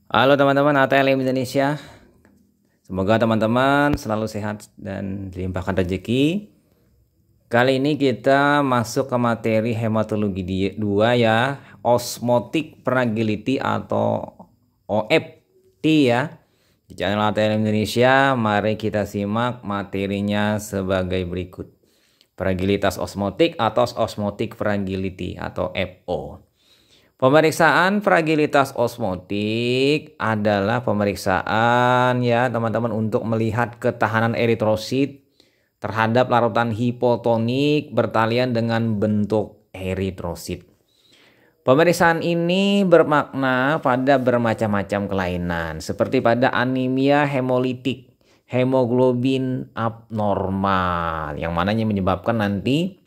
Halo teman-teman ATLM Indonesia, semoga teman-teman selalu sehat dan dilimpahkan rezeki. Kali ini kita masuk ke materi hematologi 2 ya, osmotic fragility atau OFT ya. Di channel ATLM Indonesia, mari kita simak materinya sebagai berikut. Fragilitas osmotik atau osmotic fragility atau FO. Pemeriksaan fragilitas osmotik adalah pemeriksaan ya teman-teman untuk melihat ketahanan eritrosit terhadap larutan hipotonik bertalian dengan bentuk eritrosit. Pemeriksaan ini bermakna pada bermacam-macam kelainan seperti pada anemia hemolitik, hemoglobin abnormal yang mananya menyebabkan nanti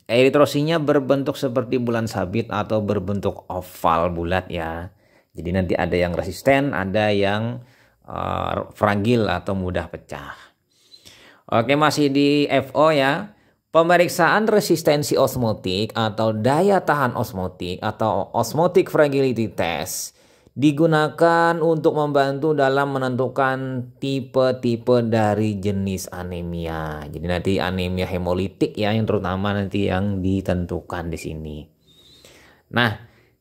eritrositnya berbentuk seperti bulan sabit atau berbentuk oval bulat ya. Jadi nanti ada yang resisten, ada yang fragil atau mudah pecah. Oke, masih di FO ya. Pemeriksaan resistensi osmotik atau daya tahan osmotik atau osmotic fragility test digunakan untuk membantu dalam menentukan tipe-tipe dari jenis anemia. Jadi nanti anemia hemolitik ya yang terutama nanti yang ditentukan di sini. Nah,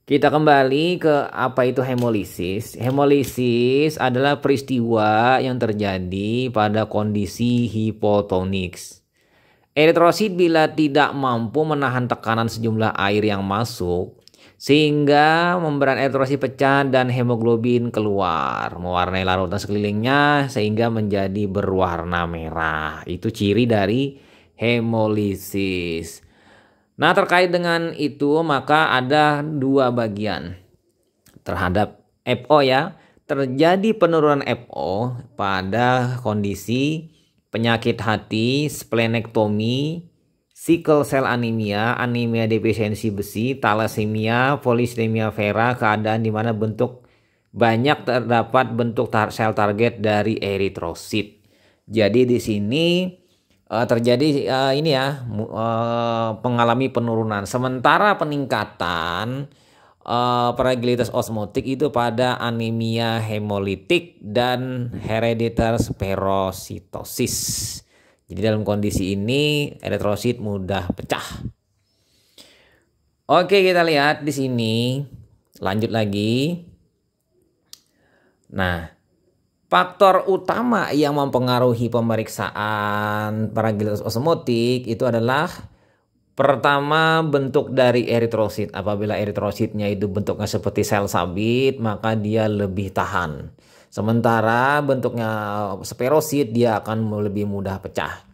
kita kembali ke apa itu hemolisis. Hemolisis adalah peristiwa yang terjadi pada kondisi hipotonik. Eritrosit bila tidak mampu menahan tekanan sejumlah air yang masuk, sehingga membran eritrosit pecah dan hemoglobin keluar, mewarnai larutan sekelilingnya sehingga menjadi berwarna merah. Itu ciri dari hemolisis. Nah, terkait dengan itu maka ada dua bagian terhadap FO ya. Terjadi penurunan FO pada kondisi penyakit hati, splenektomi, sickle cell anemia, anemia defisiensi besi, thalassemia, polycythemia vera, keadaan di mana bentuk banyak terdapat bentuk sel target dari eritrosit. Jadi di sini terjadi ini ya mengalami penurunan. Sementara peningkatan fragilitas osmotik itu pada anemia hemolitik dan hereditary spherositosis. Jadi dalam kondisi ini eritrosit mudah pecah. Oke, kita lihat di sini. Lanjut lagi. Nah, faktor utama yang mempengaruhi pemeriksaan fragilitas osmotik itu adalah pertama, bentuk dari eritrosit. Apabila eritrositnya itu bentuknya seperti sel sabit, maka dia lebih tahan. Sementara bentuknya spherosit, dia akan lebih mudah pecah.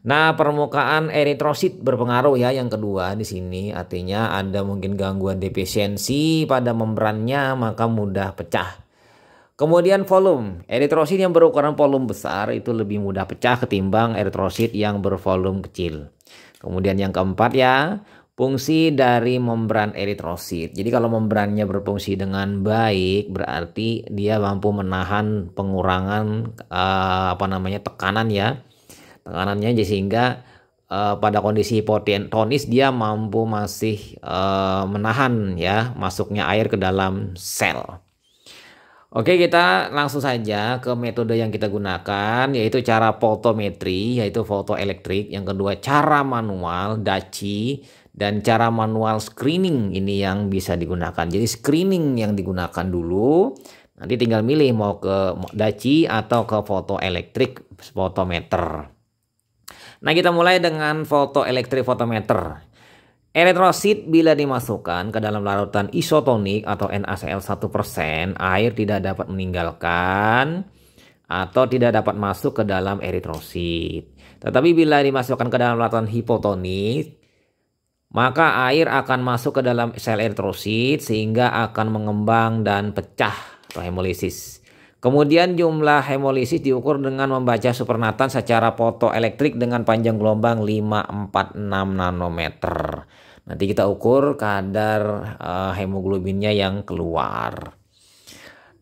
Nah, permukaan eritrosit berpengaruh ya. Yang kedua di sini artinya ada mungkin gangguan defisiensi pada membrannya, maka mudah pecah. Kemudian volume, eritrosit yang berukuran volume besar itu lebih mudah pecah ketimbang eritrosit yang bervolume kecil. Kemudian yang keempat ya, fungsi dari membran eritrosit. Jadi kalau membrannya berfungsi dengan baik berarti dia mampu menahan pengurangan tekanan ya. Tekanannya sehingga pada kondisi hipotonis dia mampu masih menahan ya masuknya air ke dalam sel. Oke, kita langsung saja ke metode yang kita gunakan, yaitu cara fotometri, yaitu fotoelektrik. Yang kedua, cara manual, DACI, dan cara manual screening ini yang bisa digunakan. Jadi screening yang digunakan dulu, nanti tinggal milih mau ke DACI atau ke fotoelektrik fotometer. Nah, kita mulai dengan fotoelektrik fotometer. Eritrosit bila dimasukkan ke dalam larutan isotonik atau NaCl 1%, air tidak dapat meninggalkan atau tidak dapat masuk ke dalam eritrosit. Tetapi bila dimasukkan ke dalam larutan hipotonik, maka air akan masuk ke dalam sel eritrosit sehingga akan mengembang dan pecah atau hemolisis. Kemudian jumlah hemolisis diukur dengan membaca supernatan secara fotoelektrik dengan panjang gelombang 546 nanometer. Nanti kita ukur kadar hemoglobinnya yang keluar.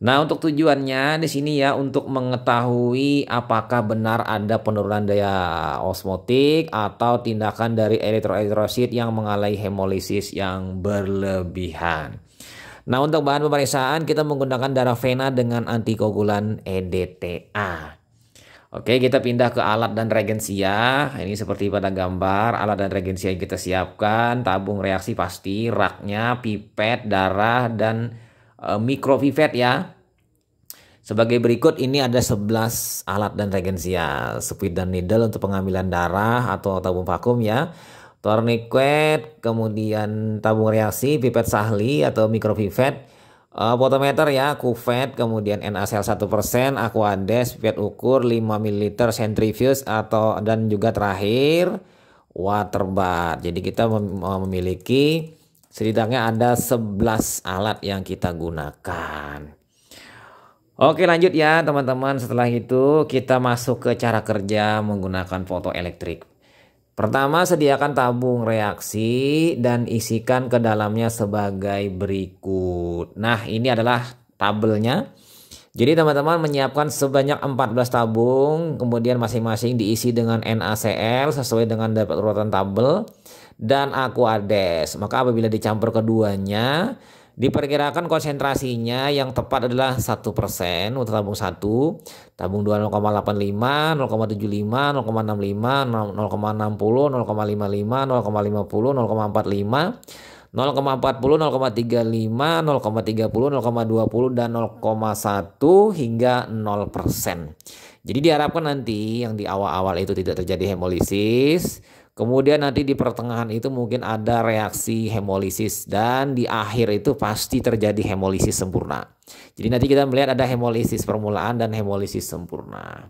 Nah, untuk tujuannya di sini ya untuk mengetahui apakah benar ada penurunan daya osmotik atau tindakan dari eritrosit yang mengalami hemolisis yang berlebihan. Nah, untuk bahan pemeriksaan kita menggunakan darah vena dengan antikoagulan EDTA. Oke, kita pindah ke alat dan reagensia. Ini seperti pada gambar, alat dan reagensia yang kita siapkan, tabung reaksi pasti, raknya, pipet, darah, dan mikropipet ya. Sebagai berikut, ini ada 11 alat dan reagensia. Speed dan needle untuk pengambilan darah atau tabung vakum ya. Tourniquet, kemudian tabung reaksi, pipet Sahli atau mikropipet, potometer ya, kuvet, kemudian NaCl 1%, Aquades, pipet ukur 5 ml, centrifuge atau dan juga terakhir water bath. Jadi kita memiliki setidaknya ada 11 alat yang kita gunakan. Oke, lanjut ya teman-teman. Setelah itu kita masuk ke cara kerja menggunakan fotoelektrik. Pertama, sediakan tabung reaksi dan isikan ke dalamnya sebagai berikut. Nah, ini adalah tabelnya. Jadi teman-teman menyiapkan sebanyak 14 tabung, kemudian masing-masing diisi dengan NaCl sesuai dengan dapat urutan tabel dan Aquades. Maka apabila dicampur keduanya, diperkirakan konsentrasinya yang tepat adalah 1% untuk tabung 1, tabung 2 0,85, 0,75, 0,65, 0,60, 0,55, 0,50, 0,45, 0,40, 0,35, 0,30, 0,20, dan 0,1 hingga 0%. Jadi diharapkan nanti yang di awal-awal itu tidak terjadi hemolisis. Kemudian nanti di pertengahan itu mungkin ada reaksi hemolisis dan di akhir itu pasti terjadi hemolisis sempurna. Jadi nanti kita melihat ada hemolisis permulaan dan hemolisis sempurna.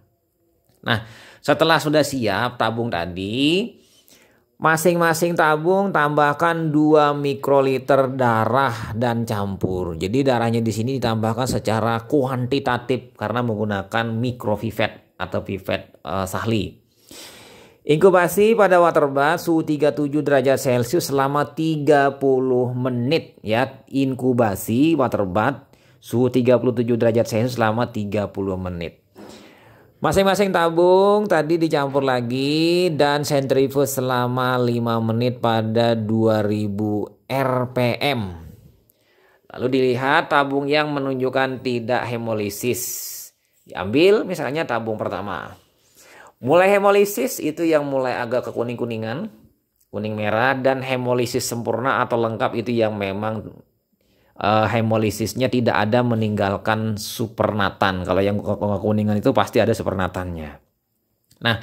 Nah, setelah sudah siap tabung tadi, masing-masing tabung tambahkan 2 mikroliter darah dan campur. Jadi darahnya di sini ditambahkan secara kuantitatif karena menggunakan mikropipet atau pipet Sahli. Inkubasi pada water bath suhu 37 derajat Celcius selama 30 menit ya. Inkubasi water bath suhu 37 derajat Celcius selama 30 menit. Masing-masing tabung tadi dicampur lagi dan sentrifuge selama 5 menit pada 2000 rpm. Lalu dilihat tabung yang menunjukkan tidak hemolisis. Diambil misalnya tabung pertama. Mulai hemolisis itu yang mulai agak kekuning-kuningan, kuning merah, dan hemolisis sempurna atau lengkap itu yang memang hemolisisnya tidak ada meninggalkan supernatan. Kalau yang kekuningan itu pasti ada supernatannya. Nah,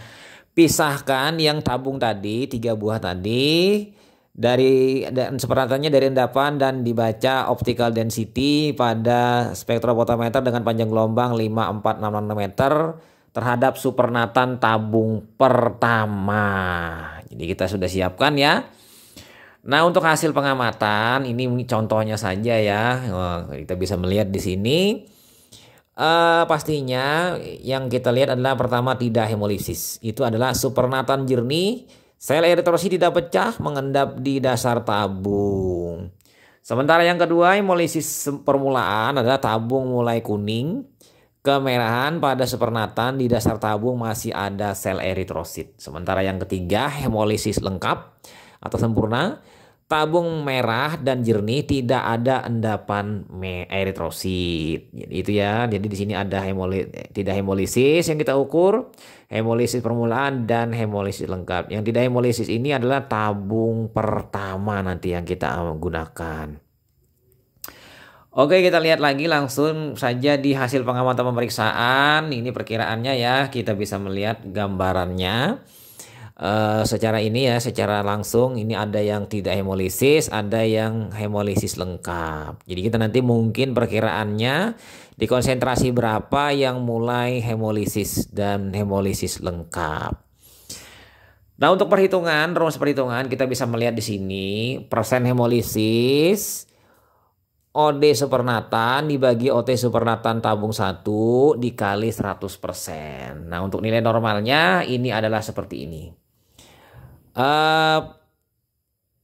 pisahkan yang tabung tadi 3 buah tadi dan supernatannya dari endapan dan dibaca optical density pada spektrofotometer dengan panjang gelombang 5, 4, 6 nanometer terhadap supernatan tabung pertama. Jadi kita sudah siapkan ya. Nah, untuk hasil pengamatan ini contohnya saja ya. Kita bisa melihat di sini. Pastinya yang kita lihat adalah pertama tidak hemolisis. Itu adalah supernatan jernih. Sel eritrosit tidak pecah mengendap di dasar tabung. Sementara yang kedua hemolisis permulaan adalah tabung mulai kuning. Kemerahan pada supernatan di dasar tabung masih ada sel eritrosit. Sementara yang ketiga hemolisis lengkap atau sempurna, tabung merah dan jernih tidak ada endapan eritrosit. Jadi itu ya. Jadi di sini ada tidak hemolisis yang kita ukur, hemolisis permulaan dan hemolisis lengkap. Yang tidak hemolisis ini adalah tabung pertama nanti yang kita gunakan. Oke, kita lihat lagi langsung saja di hasil pengamatan pemeriksaan. Ini perkiraannya ya, kita bisa melihat gambarannya secara ini ya, secara langsung ini ada yang tidak hemolisis, ada yang hemolisis lengkap. Jadi kita nanti mungkin perkiraannya di konsentrasi berapa yang mulai hemolisis dan hemolisis lengkap. Nah, untuk perhitungan, rumus perhitungan kita bisa melihat di sini persen hemolisis OD supernatan dibagi OT supernatan tabung 1 dikali 100%. Nah, untuk nilai normalnya ini adalah seperti ini.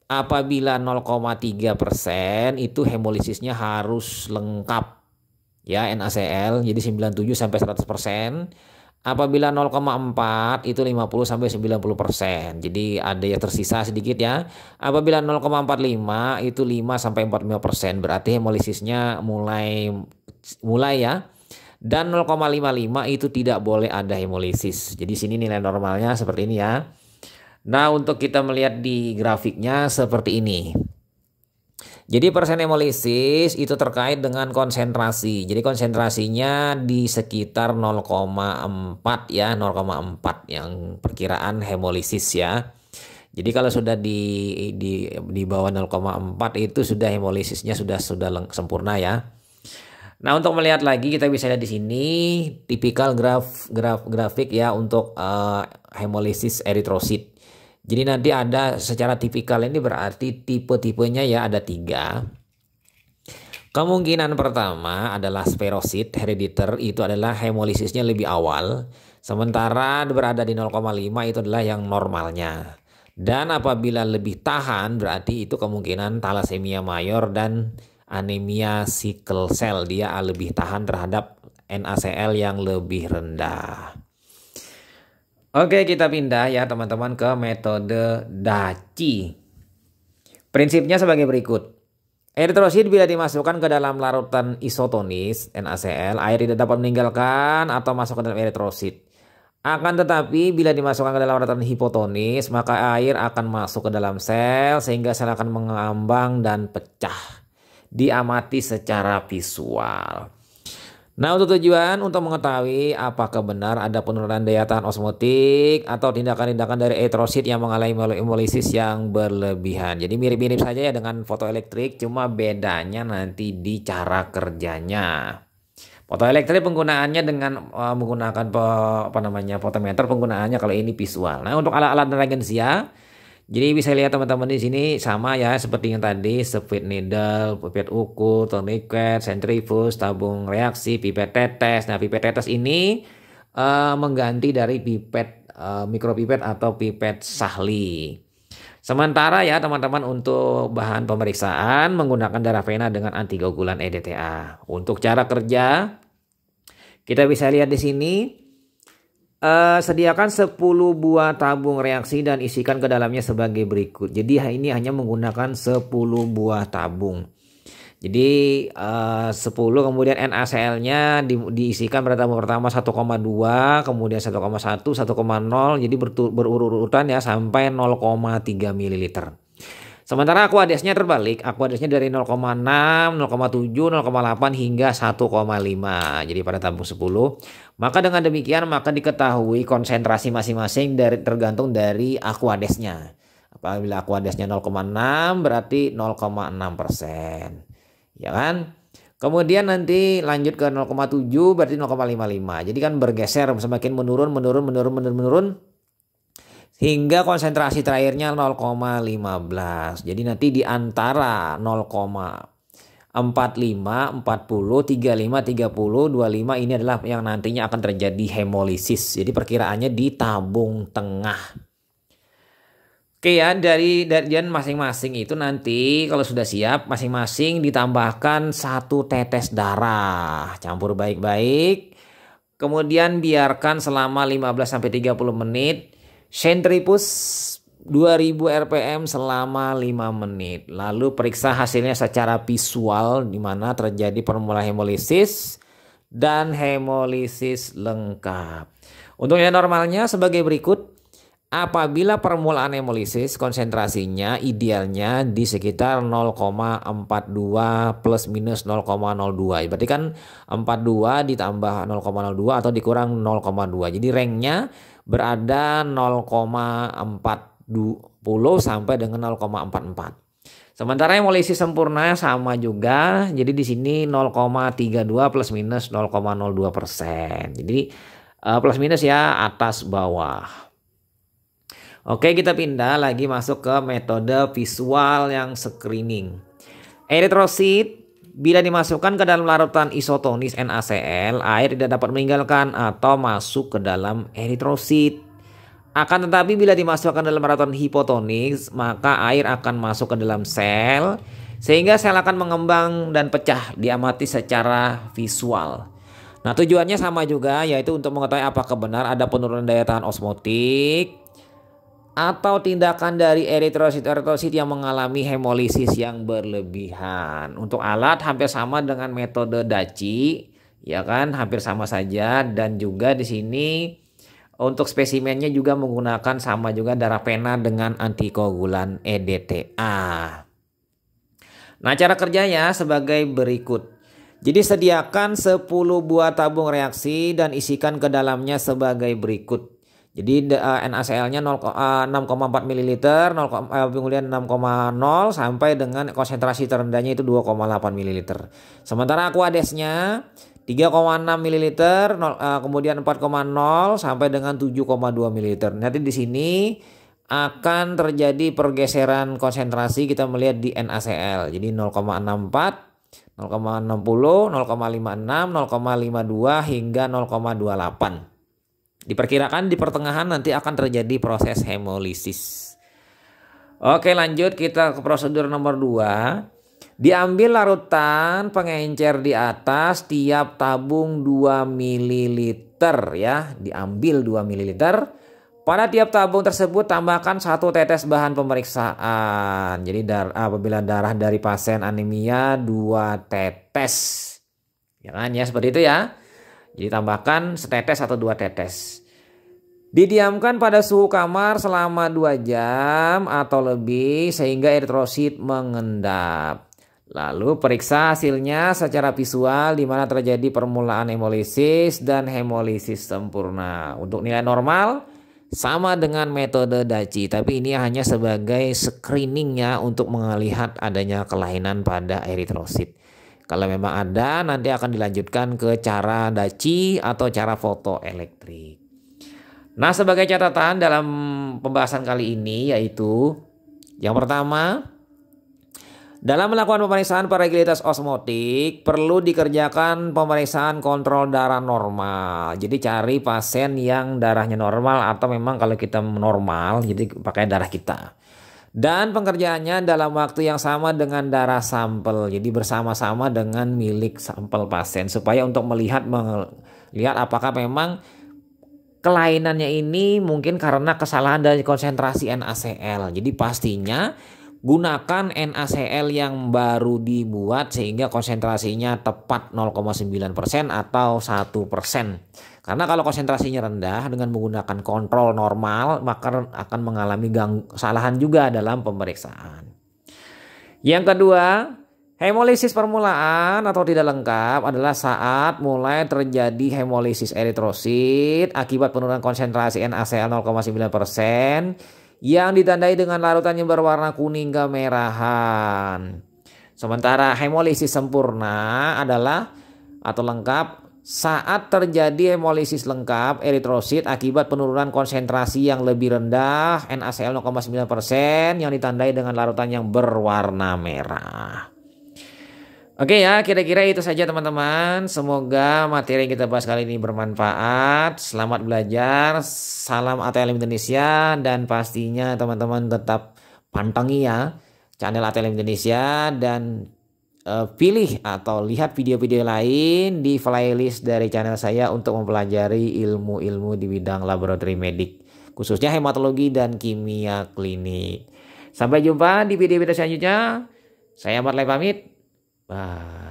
Apabila 0,3% itu hemolisisnya harus lengkap ya NaCl, jadi 97 sampai 100%. Apabila 0,4 itu 50 sampai 90%. Jadi ada yang tersisa sedikit ya. Apabila 0,45 itu 5 sampai 45%. Berarti hemolisisnya mulai ya. Dan 0,55 itu tidak boleh ada hemolisis. Jadi sini nilai normalnya seperti ini ya. Nah, untuk kita melihat di grafiknya seperti ini. Jadi persen hemolisis itu terkait dengan konsentrasi. Jadi konsentrasinya di sekitar 0,4 ya, 0,4 yang perkiraan hemolisis ya. Jadi kalau sudah di bawah 0,4 itu sudah hemolisisnya sudah sempurna ya. Nah, untuk melihat lagi kita bisa lihat di sini tipikal grafik ya untuk hemolisis eritrosit. Jadi nanti ada secara tipikal ini berarti tipe-tipenya ya ada 3. Kemungkinan pertama adalah spherocyte herediter, itu adalah hemolisisnya lebih awal. Sementara berada di 0,5 itu adalah yang normalnya. Dan apabila lebih tahan berarti itu kemungkinan thalassemia mayor dan anemia sickle cell. Dia lebih tahan terhadap NaCl yang lebih rendah. Oke, kita pindah ya teman-teman ke metode Dacchi. Prinsipnya sebagai berikut. Eritrosit bila dimasukkan ke dalam larutan isotonis NaCl, air tidak dapat meninggalkan atau masuk ke dalam eritrosit. Akan tetapi bila dimasukkan ke dalam larutan hipotonis, maka air akan masuk ke dalam sel sehingga sel akan mengambang dan pecah. Diamati secara visual. Nah, untuk tujuan untuk mengetahui apakah benar ada penurunan daya tahan osmotik atau tindakan-tindakan dari eritrosit yang mengalami hemolisis yang berlebihan. Jadi mirip-mirip saja ya dengan fotoelektrik, cuma bedanya nanti di cara kerjanya. Fotoelektrik penggunaannya dengan menggunakan fotometer, penggunaannya kalau ini visual. Nah, untuk alat-alat reagensia, jadi bisa lihat teman-teman di sini sama ya seperti yang tadi, speed needle, pipet ukur, tourniquet, centrifuge, tabung reaksi, pipet tetes. Nah, pipet tetes ini mengganti dari pipet mikropipet atau pipet Sahli. Sementara ya teman-teman untuk bahan pemeriksaan menggunakan darah vena dengan anticoagulan EDTA. Untuk cara kerja kita bisa lihat di sini. Sediakan 10 buah tabung reaksi dan isikan ke dalamnya sebagai berikut. Jadi ini hanya menggunakan 10 buah tabung. Jadi 10 kemudian NaCl-nya diisikan pada tabung pertama 1,2, kemudian 1,1, 1,0. Jadi berurutan ya sampai 0,3 ml. Sementara aquadesnya terbalik, aquadesnya dari 0,6, 0,7, 0,8 hingga 1,5. Jadi pada tabung 10. Maka dengan demikian maka diketahui konsentrasi masing-masing tergantung dari aquadesnya. Apabila aquadesnya 0,6 berarti 0,6%. Ya kan? Kemudian nanti lanjut ke 0,7 berarti 0,55. Jadi kan bergeser semakin menurun hingga konsentrasi terakhirnya 0,15. Jadi nanti di antara 0,45, 40, 35, 30, 25 ini adalah yang nantinya akan terjadi hemolisis. Jadi perkiraannya di tabung tengah. Oke ya, dari masing-masing itu nanti kalau sudah siap masing-masing ditambahkan 1 tetes darah. Campur baik-baik. Kemudian biarkan selama 15-30 menit. Centrifuge 2000 rpm selama 5 menit. Lalu periksa hasilnya secara visual di mana terjadi permulaan hemolisis dan hemolisis lengkap. Untuk nilai normalnya sebagai berikut. Apabila permulaan hemolisis konsentrasinya idealnya di sekitar 0,42 plus minus 0,02. Berarti kan 42 ditambah 0,02 atau dikurang 0,2. Jadi ranknya berada 0,40 sampai dengan 0,44. Sementara hemolisis sempurna sama juga. Jadi di sini 0,32 plus minus 0,02%. Jadi plus minus ya atas bawah. Oke, kita pindah lagi masuk ke metode visual yang screening. Eritrosit bila dimasukkan ke dalam larutan isotonis NaCl, air tidak dapat meninggalkan atau masuk ke dalam eritrosit. Akan tetapi bila dimasukkan dalam larutan hipotonis, maka air akan masuk ke dalam sel sehingga sel akan mengembang dan pecah, diamati secara visual. Nah, tujuannya sama juga, yaitu untuk mengetahui apakah benar ada penurunan daya tahan osmotik atau tindakan dari eritrosit-eritrosit yang mengalami hemolisis yang berlebihan. Untuk alat hampir sama dengan metode Dacchi, ya kan, hampir sama saja. Dan juga di sini untuk spesimennya juga menggunakan sama juga darah pena dengan antikoagulan EDTA. Nah, cara kerjanya sebagai berikut. Jadi sediakan 10 buah tabung reaksi dan isikan ke dalamnya sebagai berikut. Jadi NaCl-nya 6,4 ml, kemudian 6,0 sampai dengan konsentrasi terendahnya itu 2,8 ml. Sementara Aquadesnya 3,6 ml, kemudian 4,0 sampai dengan 7,2 ml. Nanti di sini akan terjadi pergeseran konsentrasi, kita melihat di NaCl. Jadi 0,64, 0,60, 0,56, 0,52 hingga 0,28. Diperkirakan di pertengahan nanti akan terjadi proses hemolisis. Oke, lanjut kita ke prosedur nomor 2. Diambil larutan pengencer di atas tiap tabung 2 ml ya. Diambil 2 ml. Pada tiap tabung tersebut tambahkan 1 tetes bahan pemeriksaan. Jadi apabila darah dari pasien anemia 2 tetes. Ya kan ya, seperti itu ya. Jadi tambahkan setetes atau 2 tetes. Didiamkan pada suhu kamar selama 2 jam atau lebih sehingga eritrosit mengendap. Lalu periksa hasilnya secara visual di mana terjadi permulaan hemolisis dan hemolisis sempurna. Untuk nilai normal sama dengan metode Dacchi, tapi ini hanya sebagai screeningnya untuk melihat adanya kelainan pada eritrosit. Kalau memang ada, nanti akan dilanjutkan ke cara Dacchi atau cara fotoelektrik. Nah, sebagai catatan dalam pembahasan kali ini yaitu yang pertama, dalam melakukan pemeriksaan fragilitas osmotik perlu dikerjakan pemeriksaan kontrol darah normal. Jadi cari pasien yang darahnya normal atau memang kalau kita normal jadi pakai darah kita. Dan pengerjaannya dalam waktu yang sama dengan darah sampel. Jadi bersama-sama dengan milik sampel pasien supaya untuk melihat apakah memang kelainannya ini mungkin karena kesalahan dari konsentrasi NaCl. Jadi pastinya gunakan NaCl yang baru dibuat sehingga konsentrasinya tepat 0,9% atau 1%. Karena kalau konsentrasinya rendah dengan menggunakan kontrol normal maka akan mengalami kesalahan juga dalam pemeriksaan. Yang kedua, hemolisis permulaan atau tidak lengkap adalah saat mulai terjadi hemolisis eritrosit akibat penurunan konsentrasi NaCl 0,9% yang ditandai dengan larutan yang berwarna kuning kemerahan. Sementara hemolisis sempurna adalah atau lengkap saat terjadi hemolisis lengkap eritrosit akibat penurunan konsentrasi yang lebih rendah NaCl 0,9% yang ditandai dengan larutan yang berwarna merah. Oke ya, kira-kira itu saja teman-teman. Semoga materi yang kita bahas kali ini bermanfaat. Selamat belajar. Salam ATLM Indonesia. Dan pastinya teman-teman tetap pantangi ya channel ATLM Indonesia. Dan pilih atau lihat video-video lain di playlist dari channel saya untuk mempelajari ilmu-ilmu di bidang laboratori medik. Khususnya hematologi dan kimia klinik. Sampai jumpa di video-video selanjutnya. Saya Ahmad Lai pamit. Bye.